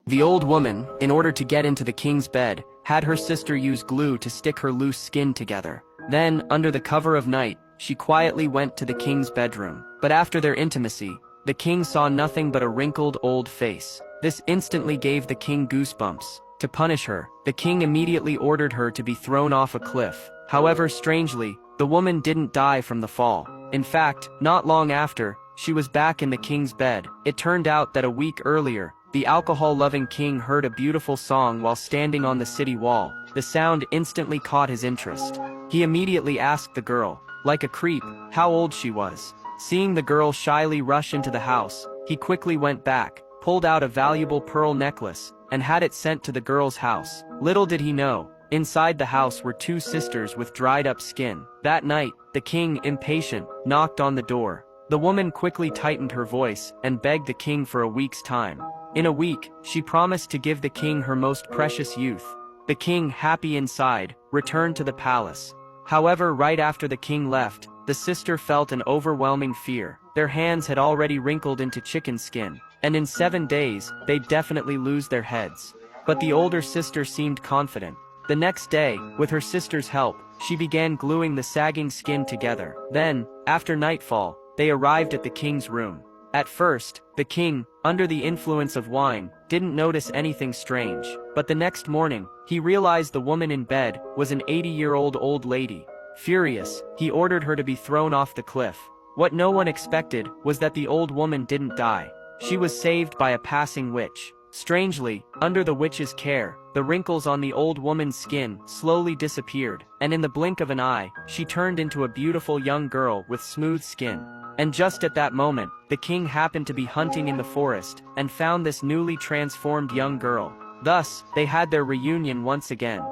The old woman, in order to get into the king's bed, had her sister use glue to stick her loose skin together. Then, under the cover of night, she quietly went to the king's bedroom. But after their intimacy, the king saw nothing but a wrinkled old face. This instantly gave the king goosebumps. To punish her, the king immediately ordered her to be thrown off a cliff. However, strangely, the woman didn't die from the fall. In fact, not long after, she was back in the king's bed. It turned out that a week earlier, the alcohol-loving king heard a beautiful song while standing on the city wall. The sound instantly caught his interest. He immediately asked the girl, like a creep, how old she was. Seeing the girl shyly rush into the house, he quickly went back, pulled out a valuable pearl necklace, and had it sent to the girl's house. Little did he know, inside the house were two sisters with dried-up skin. That night, the king, impatient, knocked on the door. The woman quickly tightened her voice and begged the king for a week's time. In a week, she promised to give the king her most precious youth. The king, happy inside, returned to the palace. However, right after the king left, the sister felt an overwhelming fear. Their hands had already wrinkled into chicken skin, and in 7 days, they'd definitely lose their heads. But the older sister seemed confident. The next day, with her sister's help, she began gluing the sagging skin together. Then, after nightfall, they arrived at the king's room. At first, the king, under the influence of wine, didn't notice anything strange. But the next morning, he realized the woman in bed was an 80-year-old old lady. Furious, he ordered her to be thrown off the cliff. What no one expected was that the old woman didn't die. She was saved by a passing witch. Strangely, under the witch's care, the wrinkles on the old woman's skin slowly disappeared, and in the blink of an eye, she turned into a beautiful young girl with smooth skin. And just at that moment, the king happened to be hunting in the forest, and found this newly transformed young girl. Thus, they had their reunion once again.